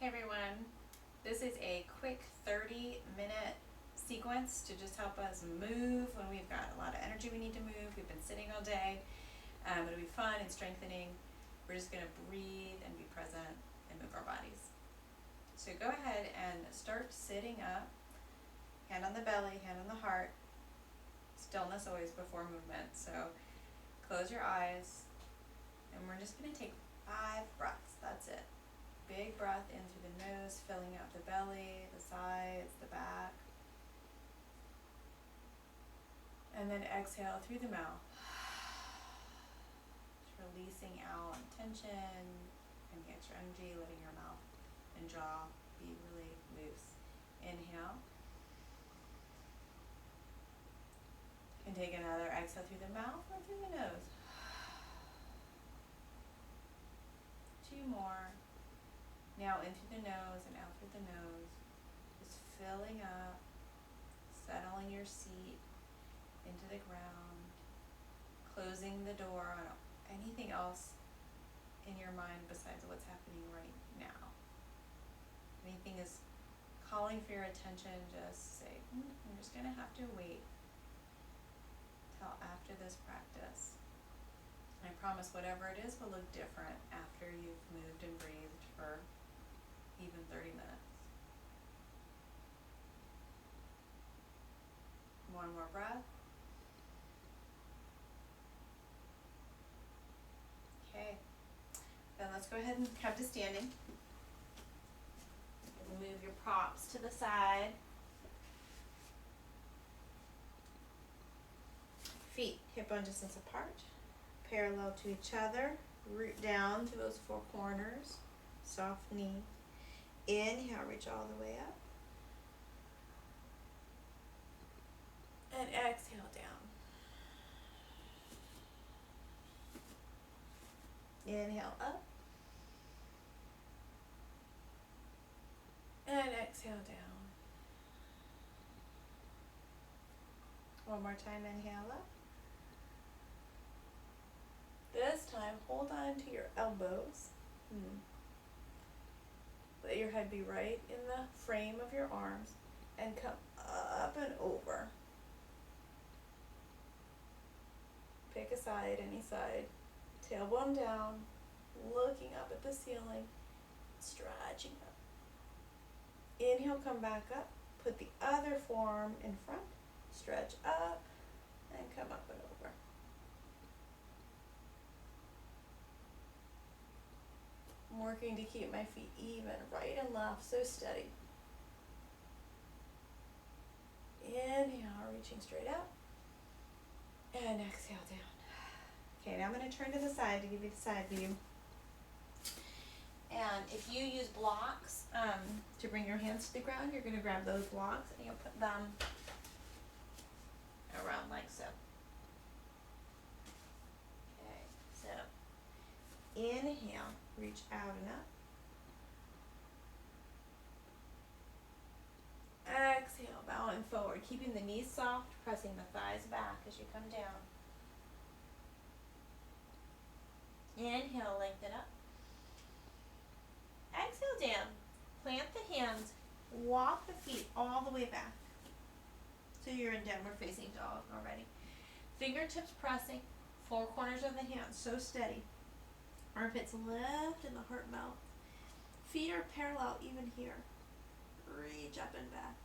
everyone. This is a quick 30-minute sequence to just help us move when we've got a lot of energy we need to move. We've been sitting all day. It'll be fun and strengthening. We're just going to breathe and be present and move our bodies. So go ahead and start sitting up. Hand on the belly, hand on the heart. Stillness always before movement. So close your eyes and we're just going to take 5 breaths. That's it. Big breath in through the nose, filling out the belly, the sides, the back. And then exhale through the mouth. Just releasing out tension, any extra energy, letting your mouth and jaw be really loose. Inhale. And take another exhale through the mouth or through the nose. 2 more. Now in through the nose and out through the nose. Just filling up, settling your seat into the ground, closing the door on anything else in your mind besides what's happening right now. Anything is calling for your attention, just say, I'm just going to have to wait till after this practice. I promise whatever it is will look different after you've moved and breathed for even 30 minutes. One more breath. Okay. Then let's go ahead and come to standing. Move your props to the side. Feet hip bone distance apart, parallel to each other. Root down to those 4 corners. Soft knee. Inhale, reach all the way up. And exhale down. Inhale up. And exhale down. One more time, inhale up. This time, hold on to your elbows. Let your head be right in the frame of your arms and come up and over. Pick a side, any side. Tailbone down, looking up at the ceiling, stretching up. Inhale, come back up. Put the other forearm in front. Stretch up and come up and over. I'm working to keep my feet even, right and left, so steady. Inhale, reaching straight up. And exhale down. Okay, now I'm going to turn to the side to give you the side view. And if you use blocks to bring your hands to the ground, you're going to grab those blocks and you'll put them around like so. Okay, so inhale, reach out and up. Exhale, bowing forward, keeping the knees soft, pressing the thighs back as you come down. Inhale, lengthen up. Exhale down. Plant the hands, walk the feet all the way back. So you're in downward facing dog already. Fingertips pressing, 4 corners of the hands, so steady. Armpits lift and the heart melt. Feet are parallel even here. Reach up and back.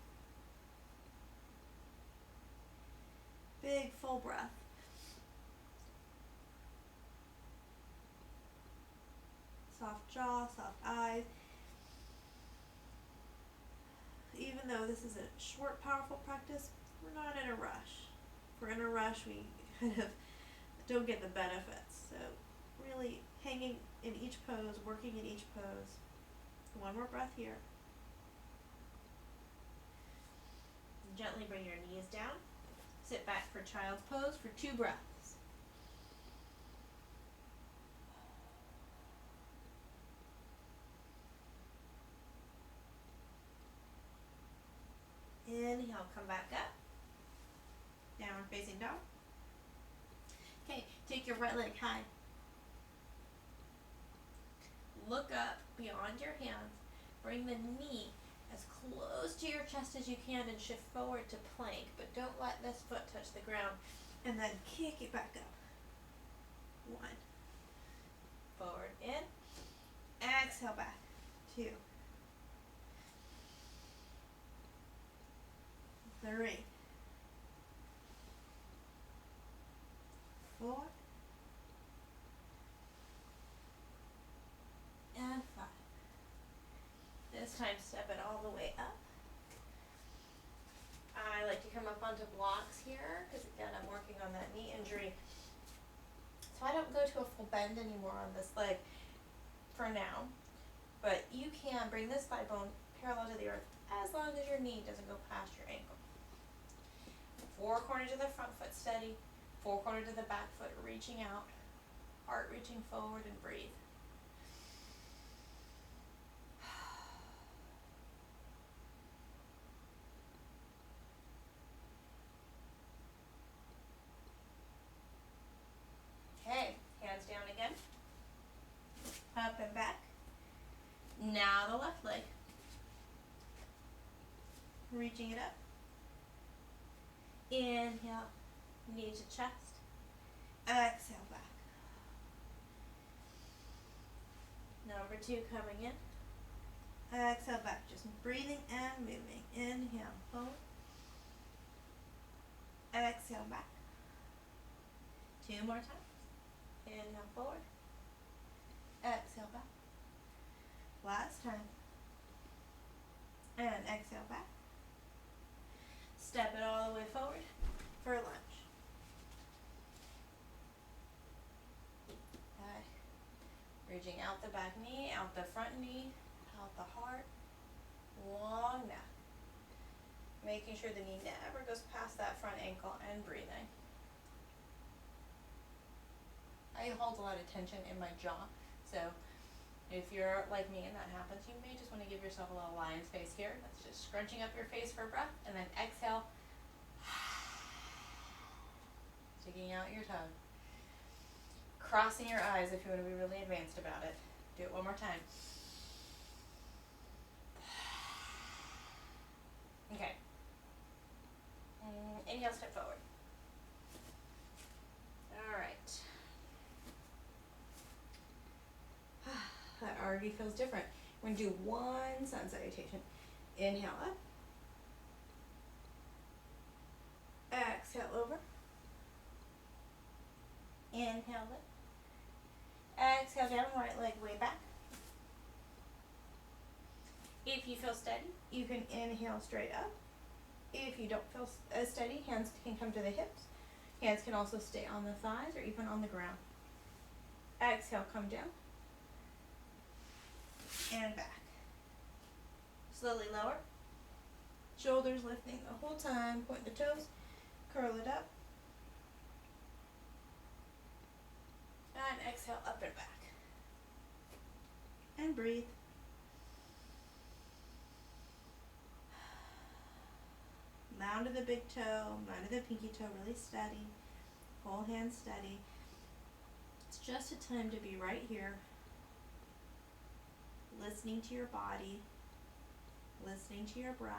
Big full breath. Soft jaw, soft eyes. Even though this is a short, powerful practice, we're not in a rush. If we're in a rush, we kind of don't get the benefits. So really hanging in each pose, working in each pose. One more breath here. Gently bring your knees down. Sit back for child's pose for 2 breaths. Inhale, come back up. Downward facing dog. Okay, take your right leg high. Look up beyond your hands. Bring the knee as close to your chest as you can and shift forward to plank, but don't let this foot touch the ground. And then kick it back up. 1. Forward, in. Exhale back. 2. 3. 4. And 5. This time step it all the way up. I like to come up onto blocks here because again I'm working on that knee injury. So I don't go to a full bend anymore on this leg for now. But you can bring this thigh bone parallel to the earth as long as your knee doesn't go past your ankle. 4 corners of the front foot steady, 4 corners of the back foot reaching out, heart reaching forward, and breathe. Okay, hands down again. Up and back. Now the left leg. Reaching it up. Inhale, knee to chest. Exhale back. Number 2 coming in. Exhale back, just breathing and moving. Inhale, forward. Exhale back. 2 more times. Inhale forward. Exhale back. Last time. And exhale back. Step it all the way forward for lunge. Okay. Reaching out the back knee, out the front knee, out the heart. Long neck. Making sure the knee never goes past that front ankle and breathing. I hold a lot of tension in my jaw, so if you're like me and that happens, you may just want to give yourself a little lion's face here. That's just scrunching up your face for breath, and then exhale, sticking out your tongue, crossing your eyes if you want to be really advanced about it. Do it one more time. Okay. Inhale, step forward. All right. That already feels different. We're going to do one sun salutation. Inhale up. Exhale over. Inhale up. Exhale down, right leg way back. If you feel steady, you can inhale straight up. If you don't feel as steady, hands can come to the hips. Hands can also stay on the thighs or even on the ground. Exhale, come down. And back. Slowly lower. Shoulders lifting the whole time. Point the toes. Curl it up. And exhale, up and back. And breathe. Mound of the big toe, mound of the pinky toe really steady. Whole hand steady. It's just a time to be right here. Listening to your body. Listening to your breath.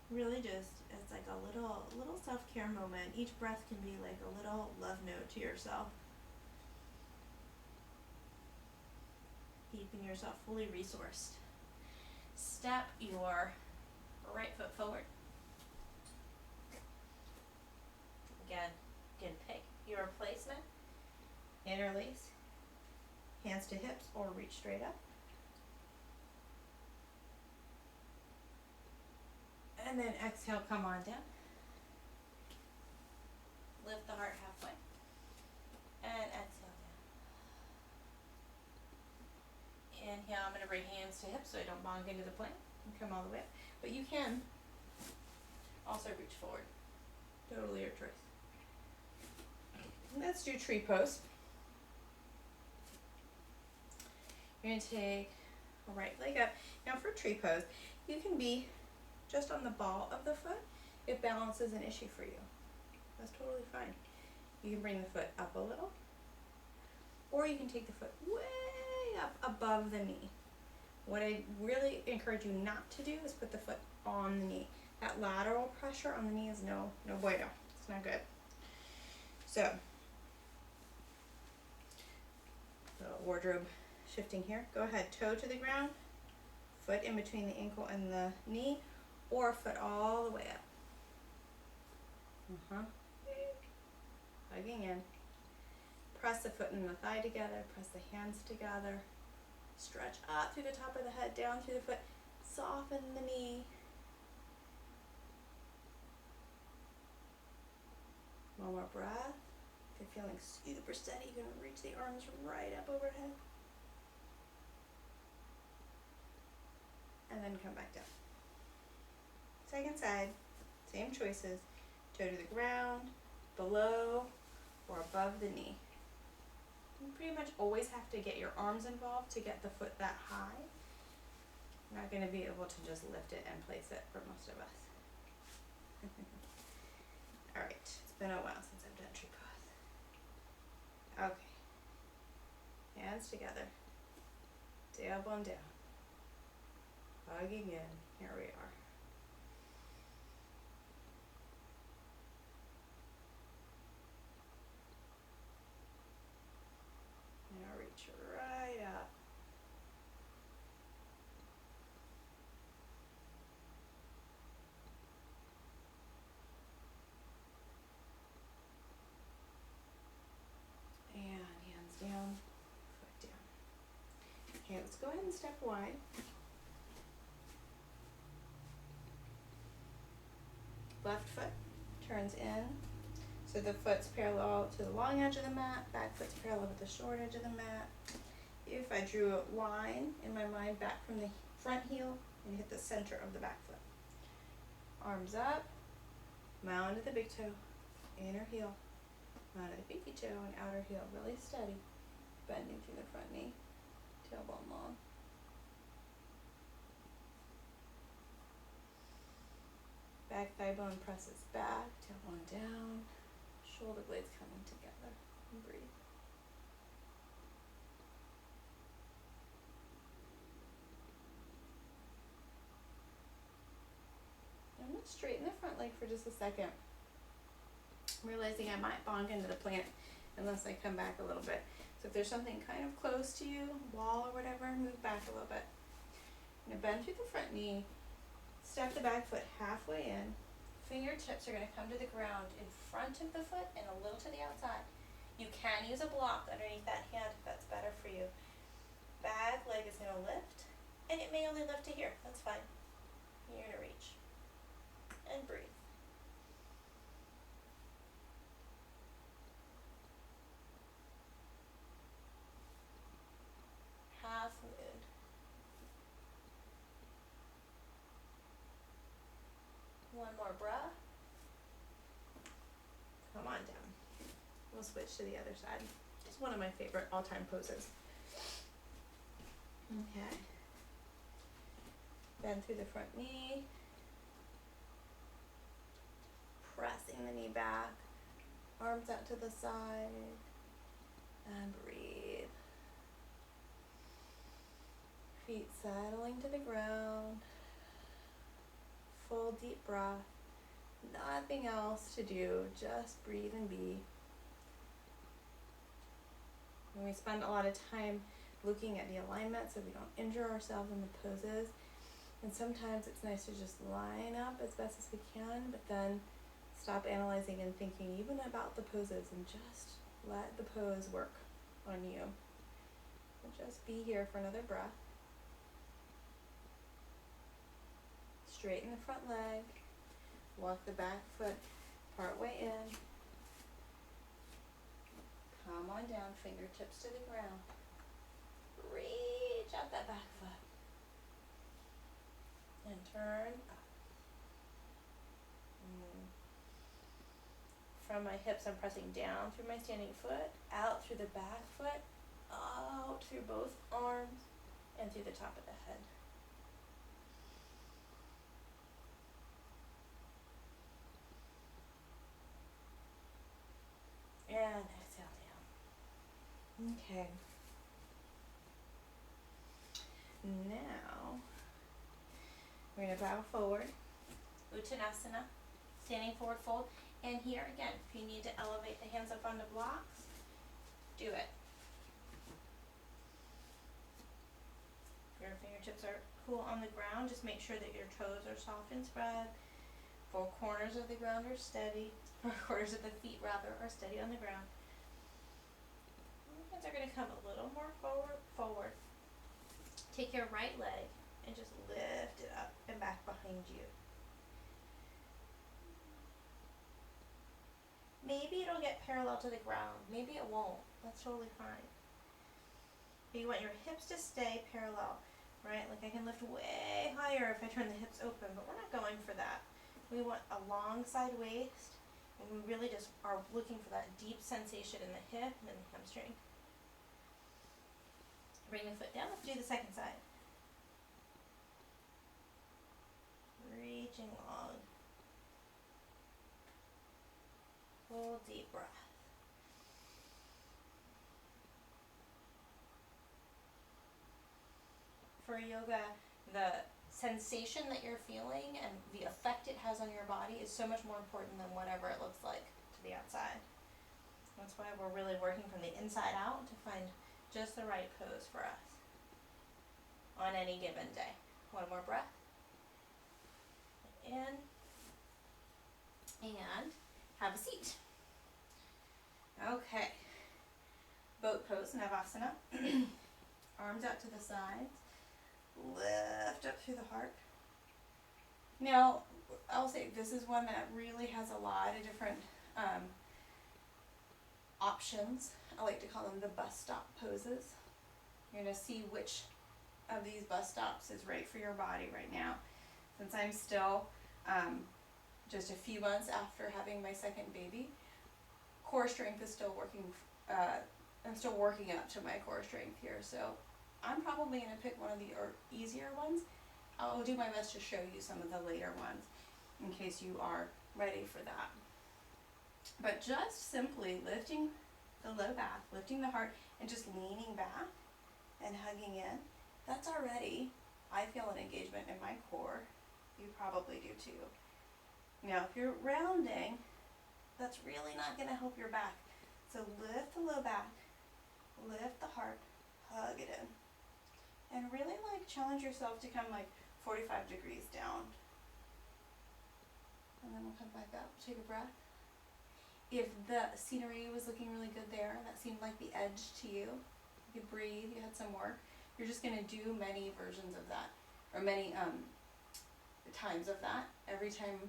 Really just, it's like a little self-care moment. Each breath can be like a little love note to yourself. Keeping yourself fully resourced. Step your right foot forward. Again, you can pick your placement. Interlace. Hands to hips or reach straight up. And then exhale, come on down. Lift the heart halfway. And exhale down. Inhale, I'm going to bring hands to hips so I don't bonk into the plank and come all the way up. But you can also reach forward. Totally your choice. Let's do tree pose. You're going to take a right leg up. Now for tree pose, you can be just on the ball of the foot if balance is an issue for you. That's totally fine. You can bring the foot up a little, or you can take the foot way up above the knee. What I really encourage you not to do is put the foot on the knee. That lateral pressure on the knee is no bueno. It's not good. So, wardrobe shifting here. Go ahead, toe to the ground, foot in between the ankle and the knee, or foot all the way up. Hugging in. Press the foot and the thigh together, press the hands together. Stretch up through the top of the head, down through the foot. Soften the knee. One more breath. If you're feeling super steady, you're going to reach the arms right up overhead. And then come back down. Second side, same choices. Toe to the ground, below, or above the knee. You pretty much always have to get your arms involved to get the foot that high. You're not going to be able to just lift it and place it for most of us. Alright, it's been a while since I've done tree pose. Okay. Hands together. Tailbone down. Hugging in. Here we are. Now reach right up. And hands down, foot down. Okay, let's go ahead and step wide. Left foot turns in, so the foot's parallel to the long edge of the mat, back foot's parallel with the short edge of the mat. If I drew a line in my mind back from the front heel and hit the center of the back foot. Arms up, mound at the big toe, inner heel, mound at the pinky toe and outer heel, really steady, bending through the front knee, tailbone long. Back thigh bone presses back, tailbone down, shoulder blades coming together, and breathe. I'm going to straighten the front leg for just a second. I'm realizing I might bonk into the plant unless I come back a little bit. So if there's something kind of close to you, wall or whatever, move back a little bit. I'm going to bend through the front knee. Step the back foot halfway in. Fingertips are going to come to the ground in front of the foot and a little to the outside. You can use a block underneath that hand if that's better for you. Back leg is going to lift, and it may only lift to here. That's fine. You're going to reach. And breathe. Half moon. One more breath. Come on down. We'll switch to the other side. It's one of my favorite all-time poses. Okay. Bend through the front knee. Pressing the knee back. Arms out to the side. And breathe. Feet settling to the ground. Full deep breath. Nothing else to do. Just breathe and be. And we spend a lot of time looking at the alignment so we don't injure ourselves in the poses. And sometimes it's nice to just line up as best as we can, but then stop analyzing and thinking even about the poses and just let the pose work on you. And just be here for another breath. Straighten the front leg. Walk the back foot part way in. Come on down, fingertips to the ground. Reach out that back foot. And turn up. From my hips, I'm pressing down through my standing foot, out through the back foot, out through both arms, and through the top of the head. Okay. Now, we're gonna bow forward, Uttanasana, standing forward fold. And here again, if you need to elevate the hands up onto blocks, do it. If your fingertips are cool on the ground, just make sure that your toes are soft and spread. 4 corners of the ground are steady. 4 corners of the feet rather are steady on the ground. Hands are gonna come a little more forward. Take your right leg and just lift it up and back behind you. Maybe it'll get parallel to the ground. Maybe it won't. That's totally fine. But you want your hips to stay parallel, right? Like I can lift way higher if I turn the hips open, but we're not going for that. We want a long side waist, and we really just are looking for that deep sensation in the hip and in the hamstring. Bring the foot down. Let's do the second side. Reaching long. Full deep breath. For yoga, the sensation that you're feeling and the effect it has on your body is so much more important than whatever it looks like to the outside. That's why we're really working from the inside out to find just the right pose for us on any given day. One more breath. In. And have a seat. Okay. Boat pose, Navasana. Arms out to the sides. Lift up through the heart. Now, I'll say this is one that really has a lot of different options. I like to call them the bus stop poses. You're going to see which of these bus stops is right for your body right now. Since I'm still just a few months after having my second baby, core strength is still working. I'm still working up to my core strength here, so I'm probably going to pick one of the easier ones. I'll do my best to show you some of the later ones in case you are ready for that. But just simply lifting the low back, lifting the heart, and just leaning back and hugging in, that's already, I feel an engagement in my core. You probably do too. Now, if you're rounding, that's really not going to help your back. So lift the low back, lift the heart, hug it in. And really challenge yourself to come 45 degrees down. And then we'll come back up, take a breath. If the scenery was looking really good there, and that seemed like the edge to you, you could breathe, you had some work, you're just going to do many versions of that, or many times of that. Every time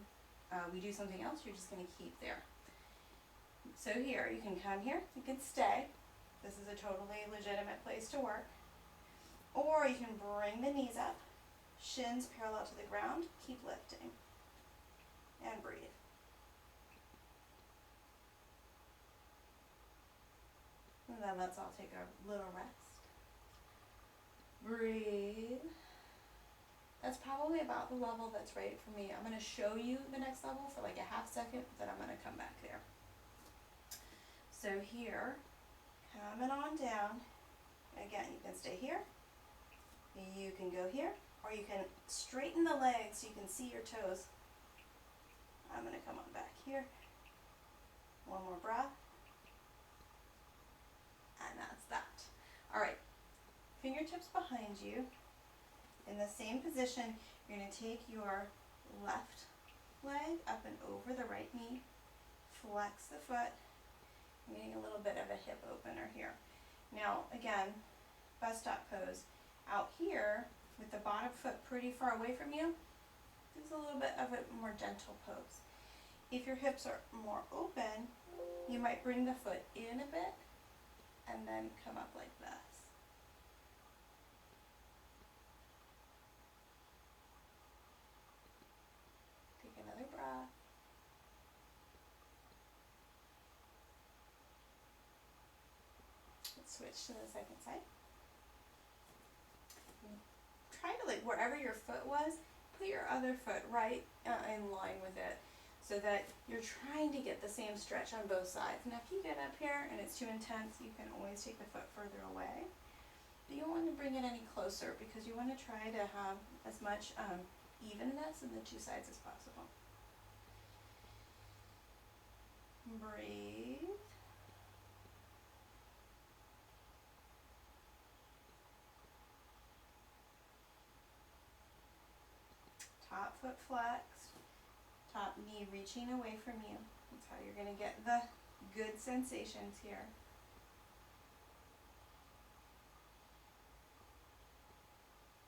we do something else, you're just going to keep there. So here, you can come here, you can stay. This is a totally legitimate place to work. Or you can bring the knees up, shins parallel to the ground, keep lifting, and breathe. And then let's all take a little rest. Breathe. That's probably about the level that's right for me. I'm going to show you the next level for a half second, then I'm going to come back there. So here, coming on down. Again, you can stay here. You can go here, or you can straighten the legs so you can see your toes. I'm going to come on back here. One more breath. And that's that. All right, fingertips behind you. In the same position, you're going to take your left leg up and over the right knee. Flex the foot. I'm getting a little bit of a hip opener here. Now, again, bus stop pose. Out here, with the bottom foot pretty far away from you, it's a little bit of a more gentle pose. If your hips are more open, you might bring the foot in a bit and then come up like this. Take another breath. Let's switch to the second side. Try to wherever your foot was, put your other foot right in line with it. so that you're trying to get the same stretch on both sides. Now if you get up here and it's too intense, you can always take the foot further away. But you don't want to bring it any closer because you want to try to have as much evenness in the two sides as possible. Breathe. Top foot flexed, top knee reaching away from you. That's how you're going to get the good sensations here.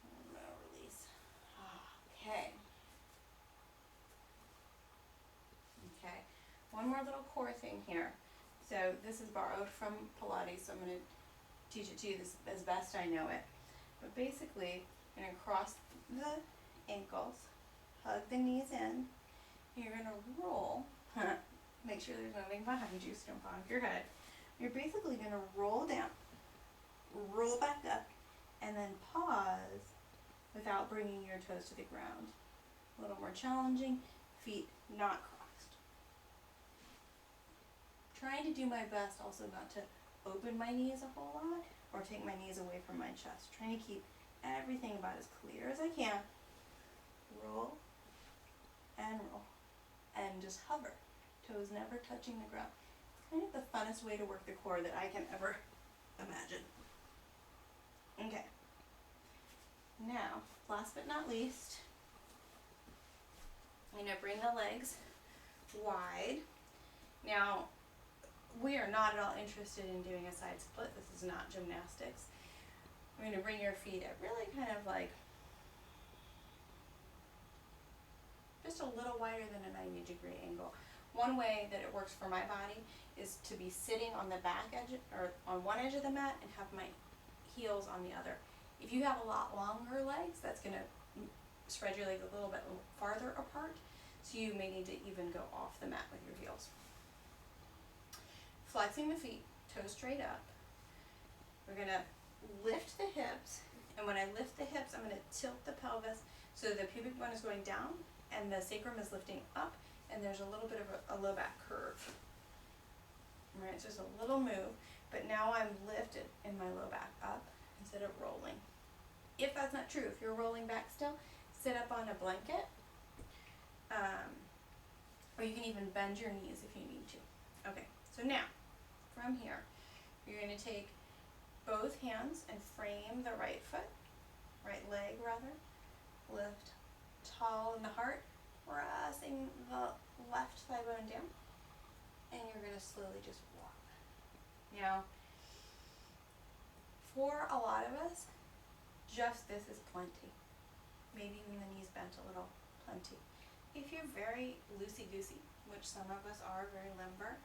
And now release. Okay. Okay. One more little core thing here. So this is borrowed from Pilates, so I'm going to teach it to you this as best I know it. But basically, you're going to cross the ankles, hug the knees in, and you're going to roll. Make sure there's nothing behind you so don't bonk your head. You're basically going to roll down, roll back up, and then pause without bringing your toes to the ground. A little more challenging, feet not crossed. Trying to do my best also not to open my knees a whole lot or take my knees away from my chest. Trying to keep everything about as clear as I can. Roll and roll and just hover. Toes never touching the ground. It's kind of the funnest way to work the core that I can ever imagine. Okay. Now, last but not least, I'm going to bring the legs wide. Now, we are not at all interested in doing a side split. This is not gymnastics. We're going to bring your feet at really kind of like just a little wider than a 90-degree angle. One way that it works for my body is to be sitting on the back edge or on one edge of the mat and have my heels on the other. If you have a lot longer legs, that's going to spread your legs a little bit farther apart, so you may need to even go off the mat with your heels. Flexing the feet, toes straight up. We're going to lift the hips, and when I lift the hips, I'm going to tilt the pelvis so the pubic bone is going down and the sacrum is lifting up, and there's a little bit of a low back curve. All right, it's just a little move, but now I'm lifted in my low back up instead of rolling. If that's not true, if you're rolling back still, sit up on a blanket, or you can even bend your knees if you need to. Okay, so now, from here, you're going to take both hands and frame the right foot, right leg rather, lift tall in the heart, pressing the left thigh bone down, and you're going to slowly just walk. Now, for a lot of us, just this is plenty. Maybe even the knees bent a little, plenty. If you're very loosey-goosey, which some of us are, very limber,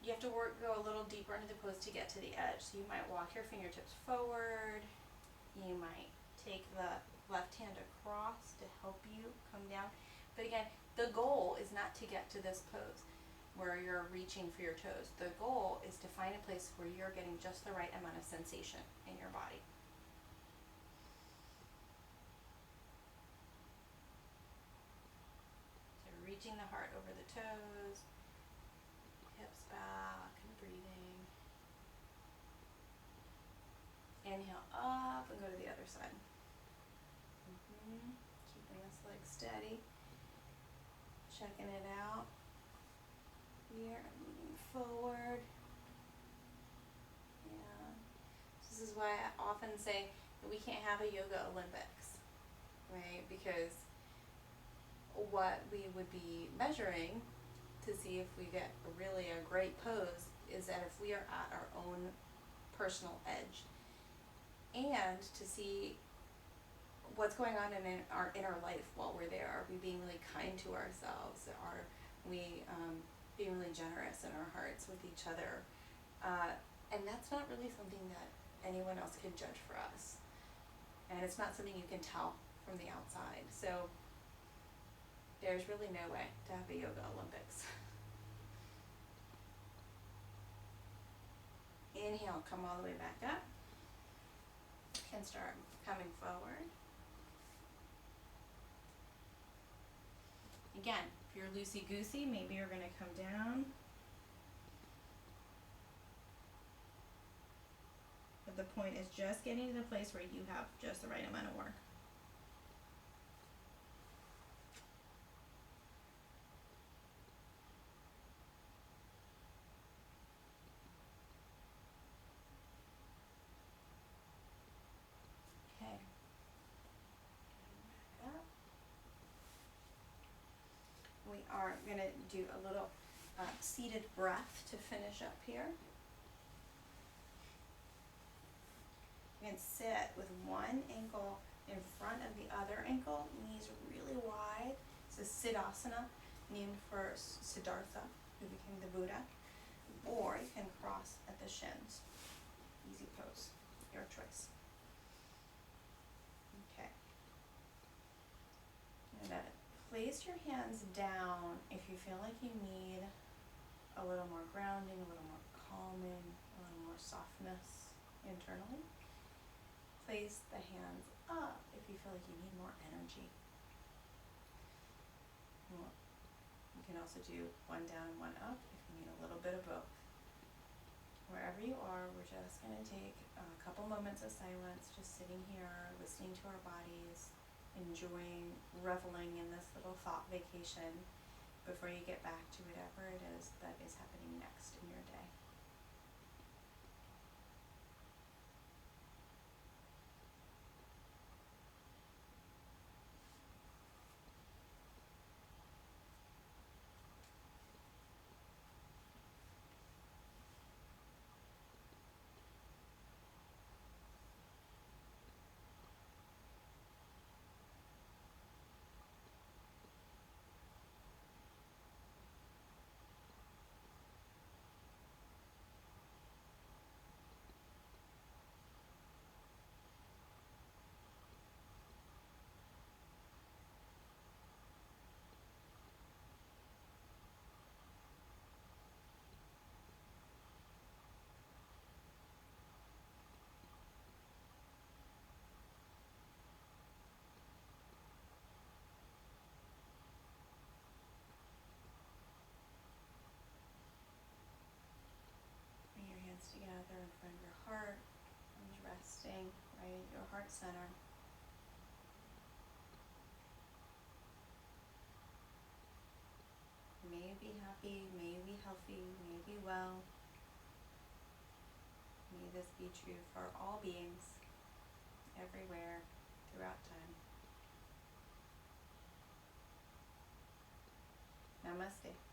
you have to go a little deeper into the pose to get to the edge. So you might walk your fingertips forward. You might take the left hand across to help you come down. But again, the goal is not to get to this pose where you're reaching for your toes. The goal is to find a place where you're getting just the right amount of sensation in your body. So reaching the heart over the toes, hips back and breathing. Inhale up and go to the other side. Keeping this leg steady. Checking it out. Here, moving forward. Yeah. This is why I often say that we can't have a yoga Olympics, right? Because what we would be measuring to see if we get really a great pose is that if we are at our own personal edge, and to see what's going on in our inner life while we're there. Are we being really kind to ourselves? Are we being really generous in our hearts with each other? And that's not really something that anyone else can judge for us. And it's not something you can tell from the outside. So there's really no way to have a yoga Olympics. Inhale, come all the way back up. And start coming forward. Again, you're loosey-goosey, maybe you're gonna come down. But the point is just getting to the place where you have just the right amount of work. Okay. Back up. We are gonna do a little seated breath to finish up here. You can sit with one ankle in front of the other ankle, knees really wide. It's a Siddhasana, named for Siddhartha, who became the Buddha. Or you can cross at the shins. Easy pose, your choice. Okay. And then place your hands down if you feel like you need a little more grounding, a little more calming, a little more softness internally. Place the hands up if you feel like you need more energy. Well, you can also do one down, one up if you need a little bit of both. Wherever you are, we're just going to take a couple moments of silence, just sitting here, listening to our bodies, enjoying, reveling in this little thought vacation before you get back to whatever it is that is happening next in your day. Bring your hands together in front of your heart, and resting right at your heart center. May you be happy, may you be healthy, may you be well. May this be true for all beings, everywhere, throughout time. Namaste.